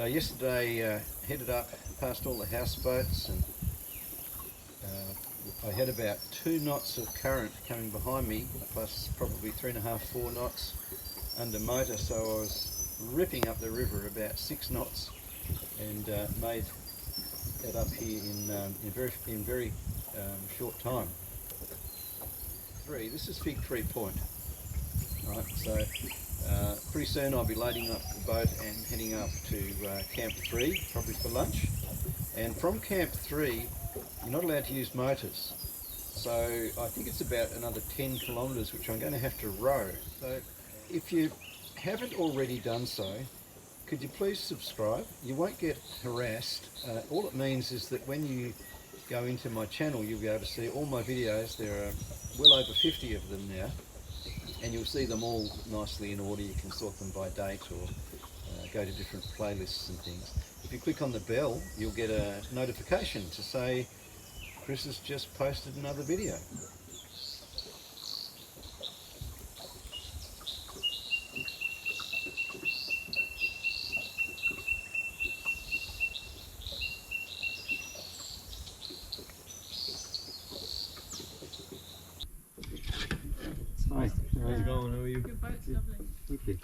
So yesterday headed up past all the houseboats, and I had about 2 knots of current coming behind me, plus probably 3.5, 4 knots under motor, so I was ripping up the river about 6 knots and made that up here in very short time. This is Figtree Point. Right, so pretty soon I'll be loading up the boat and heading up to Camp 3, probably for lunch. And from Camp 3, you're not allowed to use motors. So I think it's about another 10 kilometres, which I'm going to have to row. So if you haven't already done so, could you please subscribe? You won't get harassed. All it means is that when you go into my channel, you'll be able to see all my videos. There are well over 50 of them now, and you'll see them all nicely in order. You can sort them by date or go to different playlists and things. If you click on the bell, you'll get a notification to say Chris has just posted another video. Hi, how's it going? How are you? Your boat's lovely. Thank you.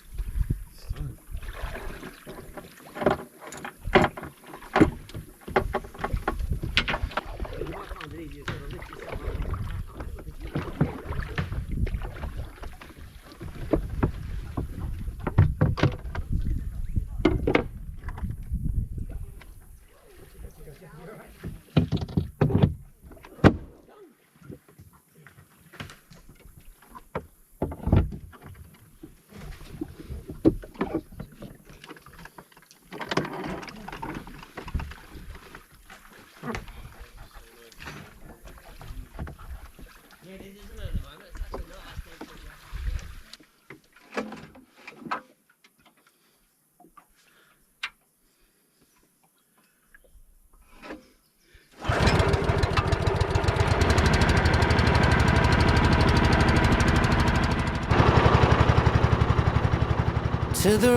To the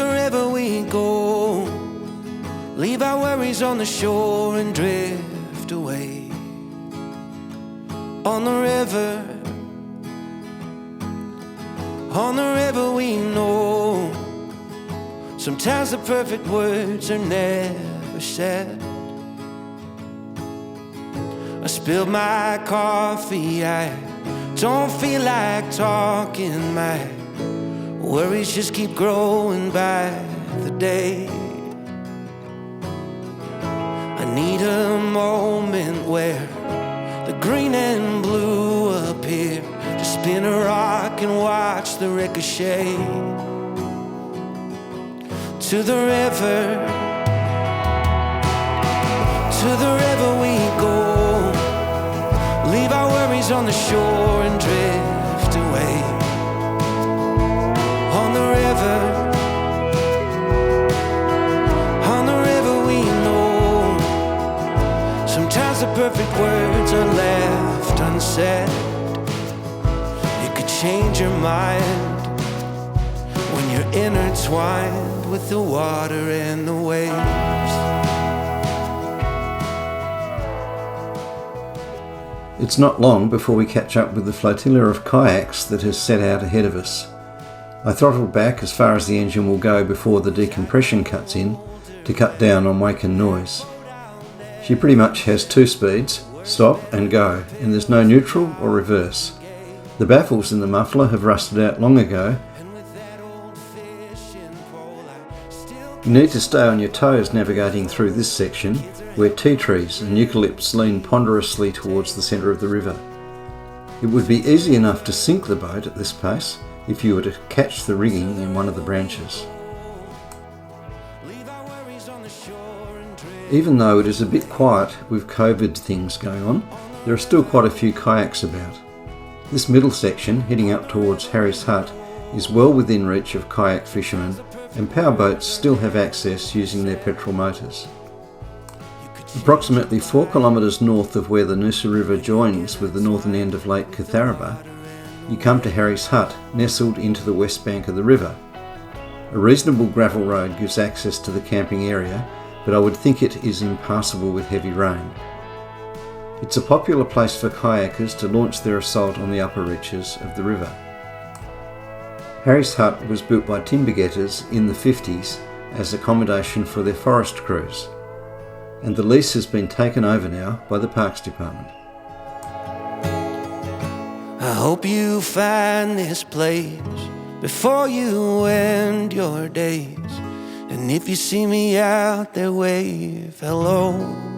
river we go. Leave our worries on the shore and drift away. On the river we know. Sometimes the perfect words are never said. I spilled my coffee, I don't feel like talking. My worries just keep growing by the day. I need a moment where the green and blue appear. Just spin a rock and watch the ricochet. To the river we go. Leave our worries on the shore and drift away. On the river we know. Sometimes the perfect words are left unsaid. You could change your mind when you're intertwined with the water and the waves. It's not long before we catch up with the flotilla of kayaks that has set out ahead of us. I throttled back as far as the engine will go before the decompression cuts in to cut down on wake and noise. She pretty much has 2 speeds, stop and go, and there's no neutral or reverse. The baffles in the muffler have rusted out long ago. You need to stay on your toes navigating through this section, where tea trees and eucalypts lean ponderously towards the centre of the river. It would be easy enough to sink the boat at this pace if you were to catch the rigging in one of the branches. Even though it is a bit quiet with COVID things going on, there are still quite a few kayaks about. This middle section, heading up towards Harry's Hut, is well within reach of kayak fishermen, and powerboats still have access using their petrol motors. Approximately 4 kilometres north of where the Noosa River joins with the northern end of Lake Catharaba, you come to Harry's Hut, nestled into the west bank of the river, A reasonable gravel road gives access to the camping area, but I would think it is impassable with heavy rain. It's a popular place for kayakers to launch their assault on the upper reaches of the river. Harry's hut was built by timber getters in the 50s as accommodation for their forest crews, and the lease has been taken over now by the Parks Department. I hope you find this place before you end your days. And if you see me out there, wave hello.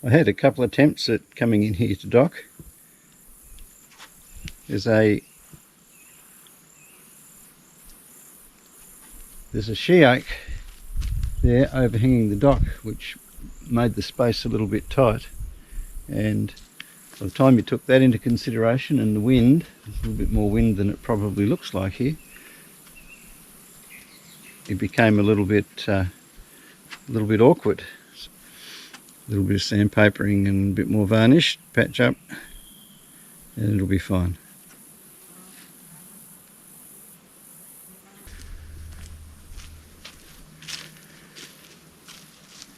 I had a couple of attempts at coming in here to dock. There's a she oak there overhanging the dock, which made the space a little bit tight, and by the time you took that into consideration and the wind, there's a little bit more wind than it probably looks like here, it became a little bit awkward. A little bit of sandpapering and a bit more varnish, patch up, and it'll be fine.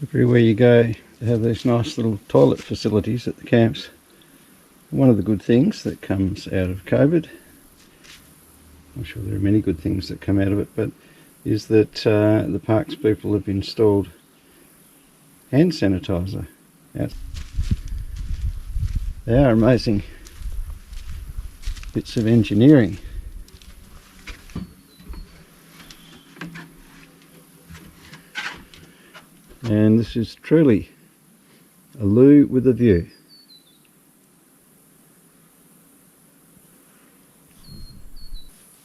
Everywhere you go, they have these nice little toilet facilities at the camps. One of the good things that comes out of COVID, I'm sure there are many good things that come out of it, but is that the parks people have installed hand sanitizer out. They are amazing bits of engineering. And this is truly a loo with a view.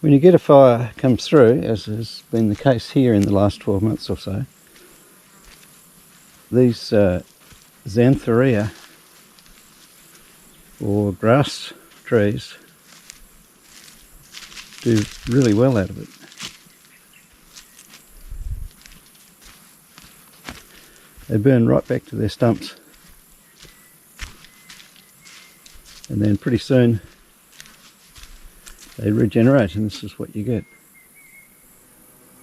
When you get a fire comes through, as has been the case here in the last 12 months or so, these xanthorrhea or grass trees do really well out of it. They burn right back to their stumps, and then pretty soon they regenerate, and this is what you get.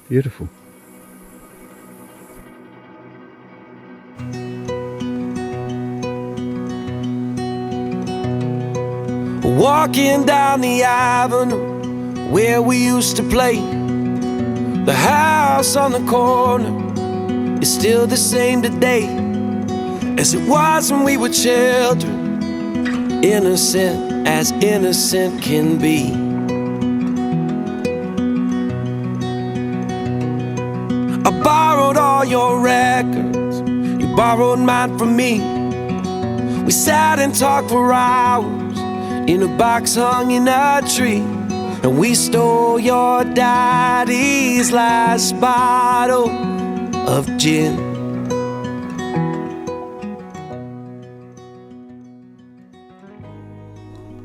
Beautiful. Walking down the avenue where we used to play, the house on the corner is still the same today as it was when we were children, innocent as innocent can be. I borrowed all your records, you borrowed mine from me. We sat and talked for hours in a box hung in a tree, and we stole your daddy's last bottle of gin.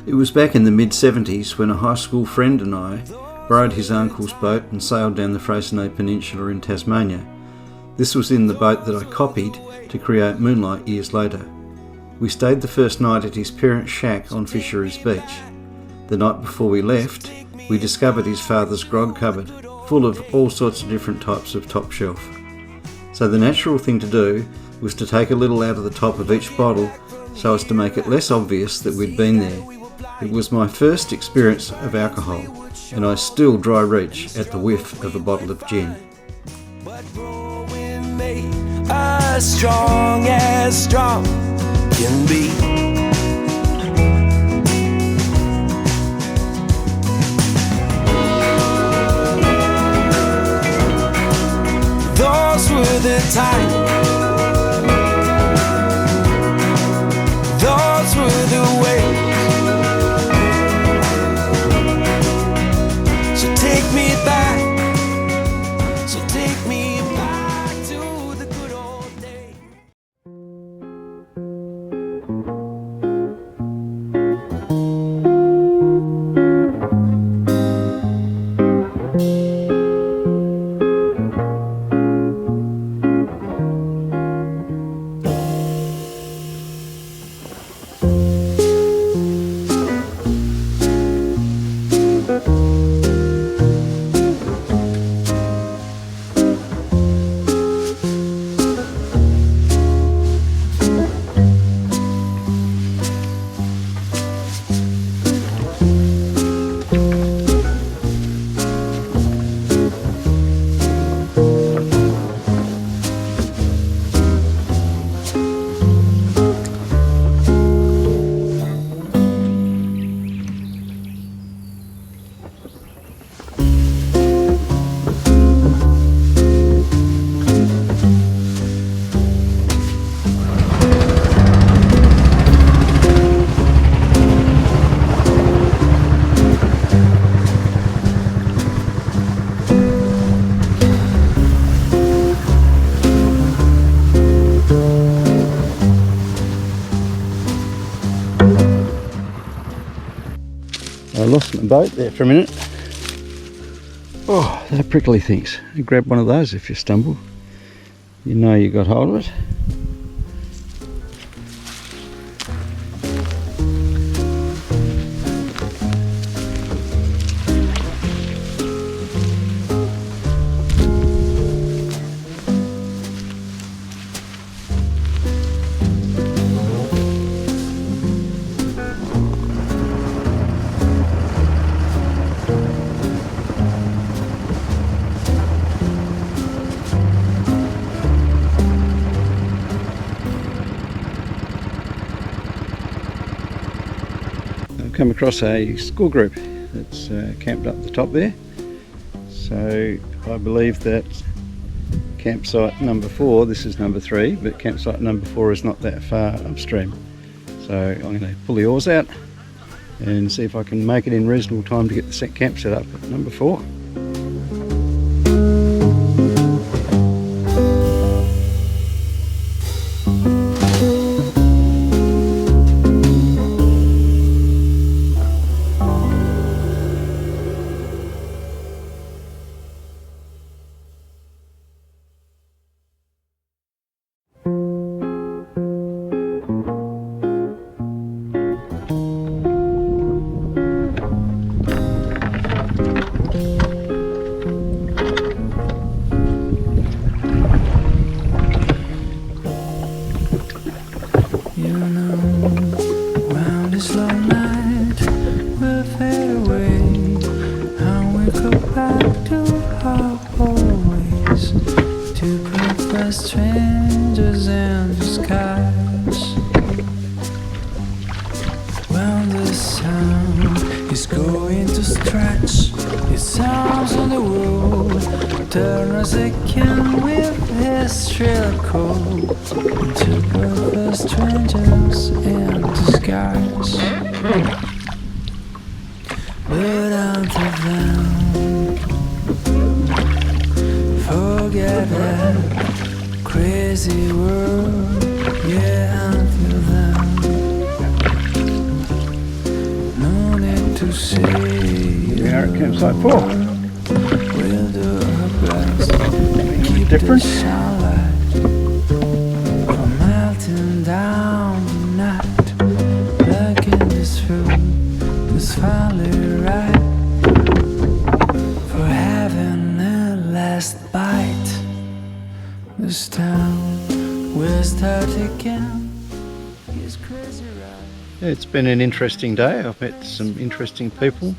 It was back in the mid-70s when a high school friend and I borrowed his uncle's boat and sailed down the Freycinet Peninsula in Tasmania. This was in the boat that I copied to create Moonlight years later. We stayed the first night at his parents' shack on Fisheries Beach. The night before we left, we discovered his father's grog cupboard, full of all sorts of different types of top shelf. So the natural thing to do was to take a little out of the top of each bottle so as to make it less obvious that we'd been there. It was my first experience of alcohol, and I still dry reach at the whiff of a bottle of gin. But growing made us strong as strong can be. Those were the times, those were the ways. So take me back, so take me back to the good old days. I lost my boat there for a minute. Oh, they're prickly things. You grab one of those if you stumble. You know you got hold of it. Come across a school group that's camped up the top there, so I believe that campsite number 4, this is number 3, but campsite number 4 is not that far upstream, so I'm going to pull the oars out and see if I can make it in reasonable time to get the camp set up at number 4. Strangers in the skies. When the sun is going to stretch its arms on the road, turn as it can with his shrill call into breathless strangers in disguise. But until then, forget that crazy world, yeah, until then, no need to say. We are at campsite 4. We'll do our best, keep different. the sunlight from melting down the night. Plugging this food is finally right for having a last bite. This town will start again. It's crazy, right? It's been an interesting day. I've met some interesting people.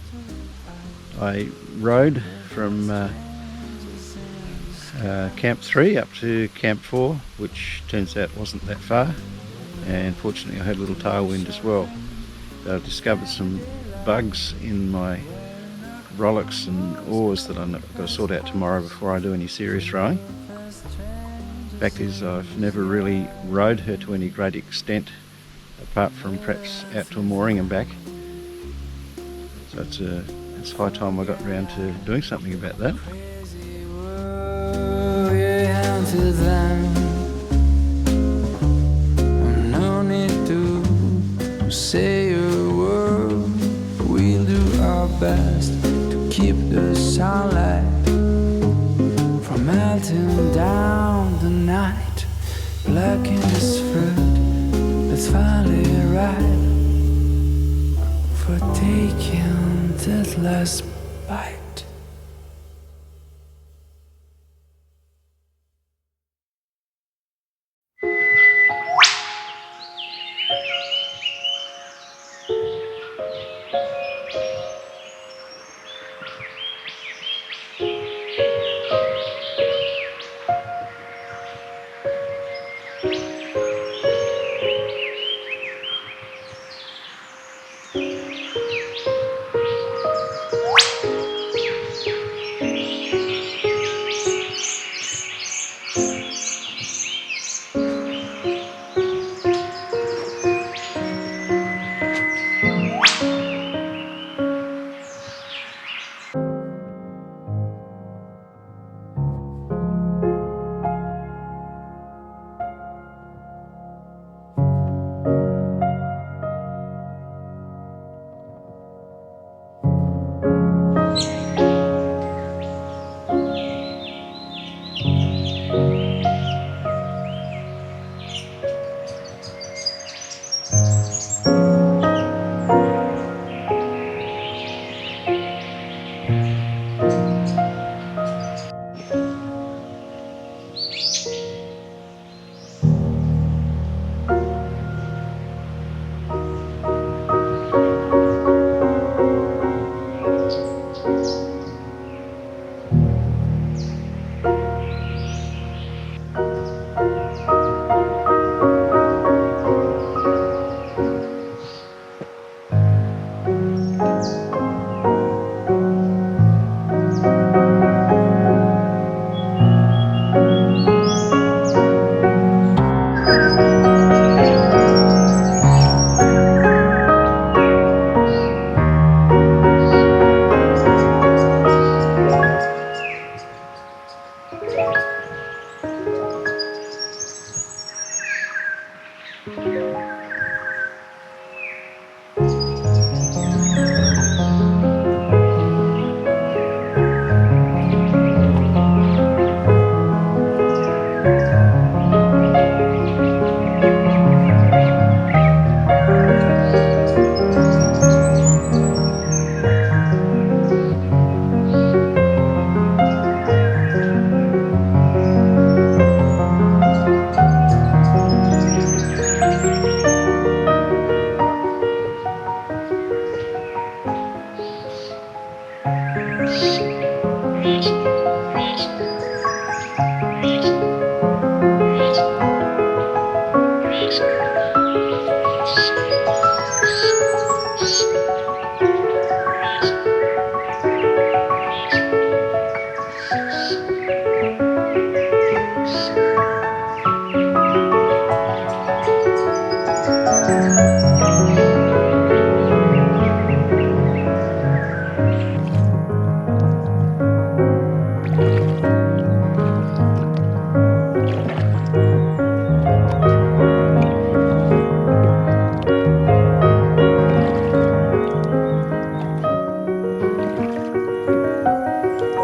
I rode from Camp 3 up to Camp 4, which turns out wasn't that far, and fortunately I had a little tailwind as well. I've discovered some bugs in my rowlocks and oars that I've got to sort out tomorrow before I do any serious rowing. Fact is, I've never really rowed her to any great extent, apart from perhaps out to a mooring and back. So it's high time I got around to doing something about that. No need to say a word. We'll do our best to keep the sunlight from melting down the night. Black in this fruit that's finally ripe for taking that last bite.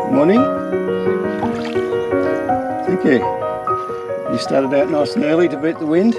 Morning. Thank you. You started out nice and early to beat the wind.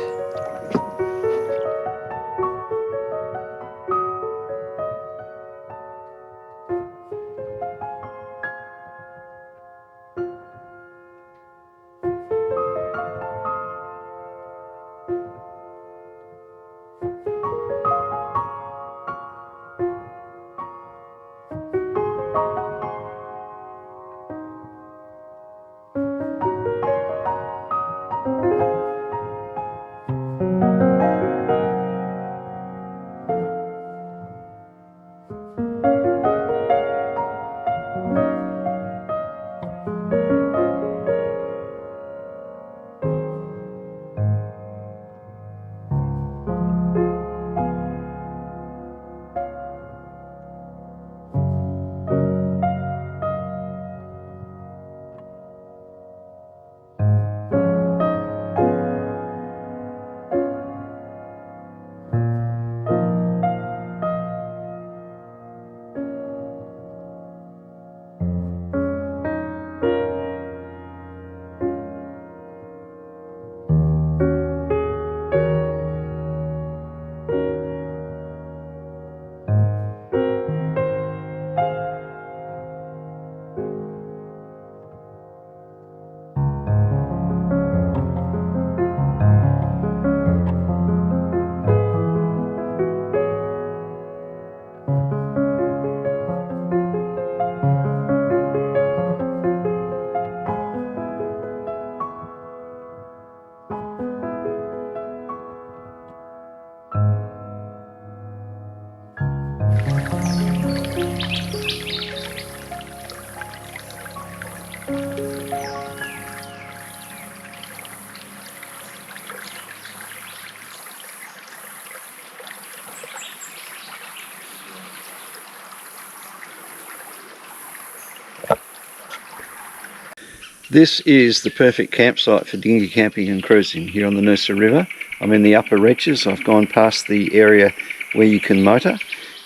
This is the perfect campsite for dinghy camping and cruising here on the Noosa River. I'm in the upper reaches. I've gone past the area where you can motor,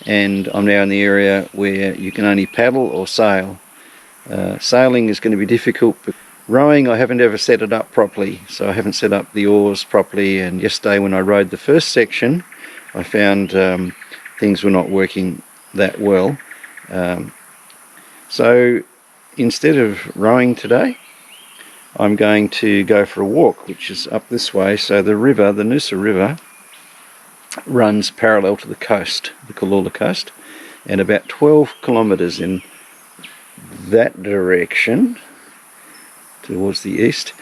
and I'm now in the area where you can only paddle or sail. Sailing is going to be difficult, but rowing I haven't ever set it up properly, so I haven't set up the oars properly, and yesterday when I rowed the first section I found things were not working that well. So instead of rowing today, I'm going to go for a walk, which is up this way. So the river, the Noosa River, runs parallel to the coast, the Kayaks coast, and about 12 kilometres in that direction towards the east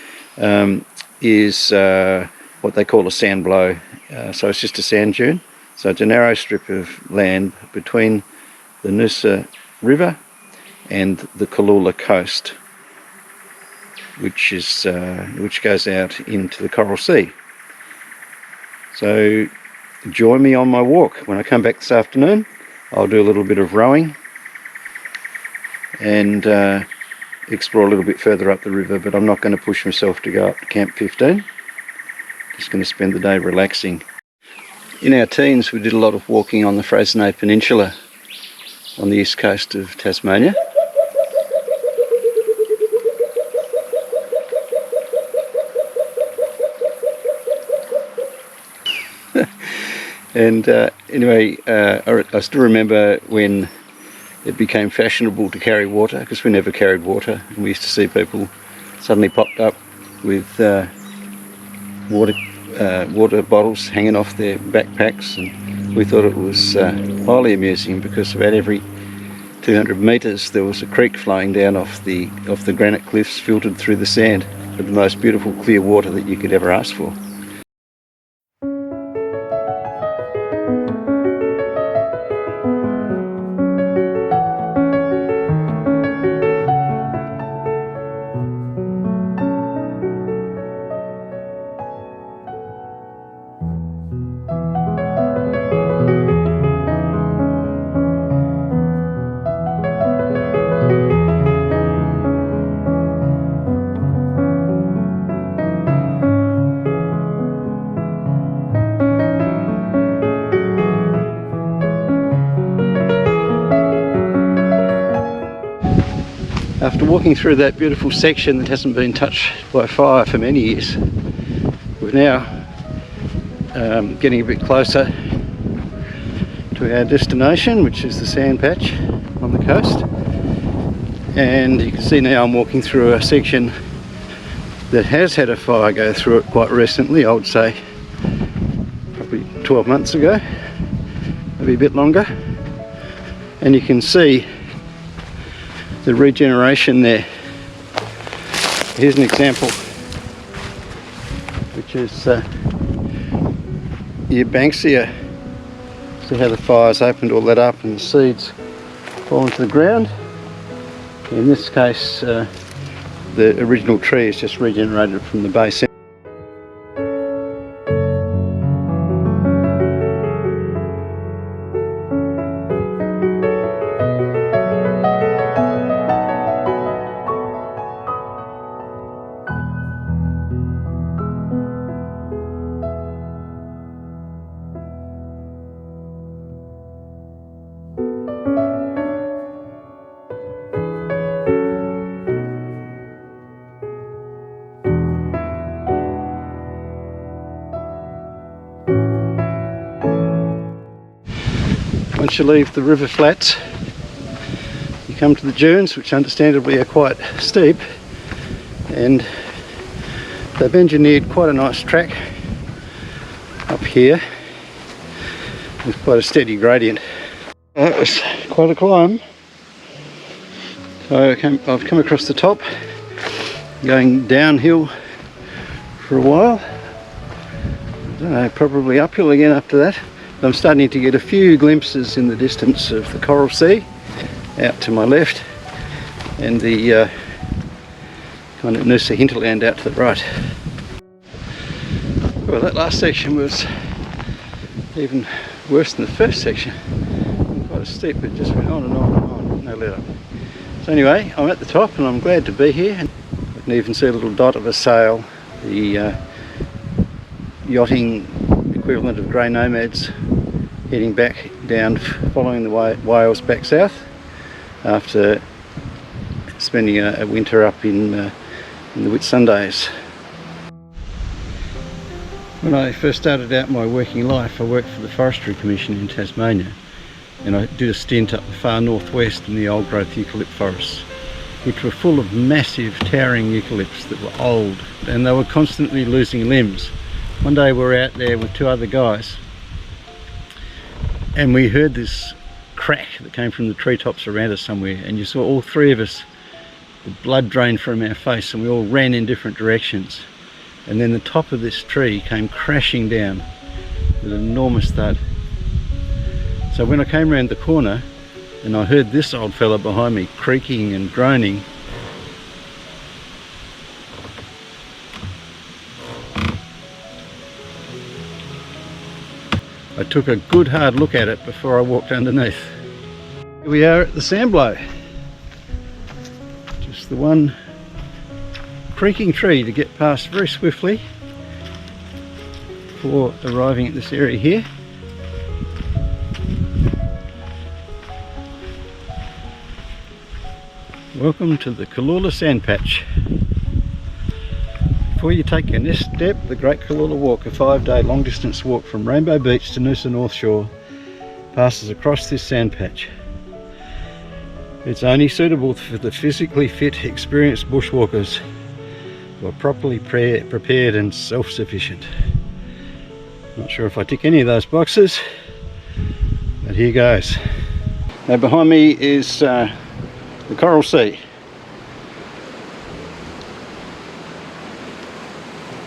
is what they call a sand blow. So it's just a sand dune. So it's a narrow strip of land between the Noosa River and the Kayaks coast, which goes out into the Coral Sea. So join me on my walk. When I come back this afternoon, I'll do a little bit of rowing and explore a little bit further up the river, but I'm not going to push myself to go up to Camp 15. Just going to spend the day relaxing. In our teens we did a lot of walking on the Freycinet Peninsula on the east coast of Tasmania. And anyway, I still remember when it became fashionable to carry water, because we never carried water, and we used to see people suddenly popped up with water bottles hanging off their backpacks, and we thought it was highly amusing because about every 200 metres there was a creek flowing down off the granite cliffs, filtered through the sand, with the most beautiful clear water that you could ever ask for. After walking through that beautiful section that hasn't been touched by fire for many years, we're now getting a bit closer to our destination, which is the sand patch on the coast. And you can see now I'm walking through a section that has had a fire go through it quite recently. I would say probably 12 months ago, maybe a bit longer. And you can see the regeneration there. Here's an example, which is your Banksia. See how the fire's opened all that up and the seeds fall into the ground. In this case, the original tree is just regenerated from the base. Once you leave the river flats, you come to the dunes, which understandably are quite steep, and they've engineered quite a nice track up here with quite a steady gradient. That was quite a climb. So I've come across the top, going downhill for a while. I don't know, probably uphill again after that. I'm starting to get a few glimpses in the distance of the Coral Sea out to my left, and the kind of Noosa hinterland out to the right. Well, that last section was even worse than the first section. Quite steep, it just went on and on and on, no let up. So anyway, I'm at the top and I'm glad to be here. You can even see a little dot of a sail, the yachting equivalent of grey nomads heading back down, following the whales back south after spending a winter up in the Whitsundays. When I first started out my working life, I worked for the Forestry Commission in Tasmania, and I did a stint up the far northwest in the old growth eucalypt forests, which were full of massive towering eucalypts that were old, and they were constantly losing limbs. One day we were out there with two other guys, and we heard this crack that came from the treetops around us somewhere, and you saw all three of us, the blood drained from our face, and we all ran in different directions. And then the top of this tree came crashing down with an enormous thud. So when I came around the corner and I heard this old fella behind me creaking and groaning, I took a good hard look at it before I walked underneath. Here we are at the Sandblow. Just the one creaking tree to get past very swiftly before arriving at this area here. Welcome to the Kalula Sand Patch. Before you take your next step, the Great Kalula Walk, a 5-day long distance walk from Rainbow Beach to Noosa North Shore, passes across this sand patch. It's only suitable for the physically fit, experienced bushwalkers who are properly prepared and self-sufficient. Not sure if I tick any of those boxes, but here goes. Now behind me is the Coral Sea,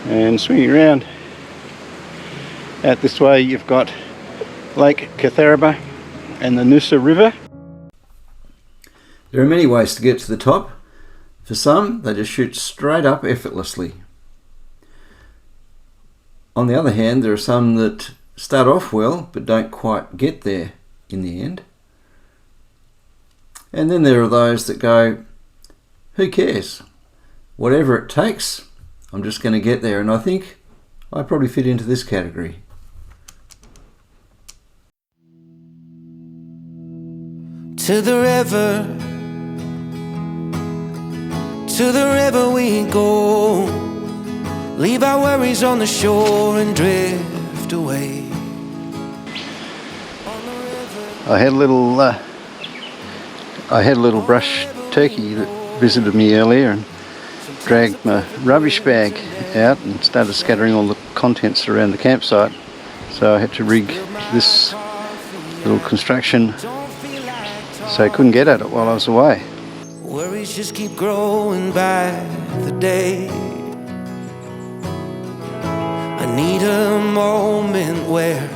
and swinging around out this way you've got Lake Catharaba and the Noosa River. There are many ways to get to the top. For some, they just shoot straight up effortlessly. On the other hand, there are some that start off well but don't quite get there in the end. And then there are those that go, who cares? Whatever it takes, I'm just going to get there. And I think I probably fit into this category. To the river we go, leave our worries on the shore and drift away. I had a little brush turkey that visited me earlier and dragged my rubbish bag out and started scattering all the contents around the campsite. So I had to rig this little construction so I couldn't get at it while I was away. Worries just keep growing by the day. I need a moment where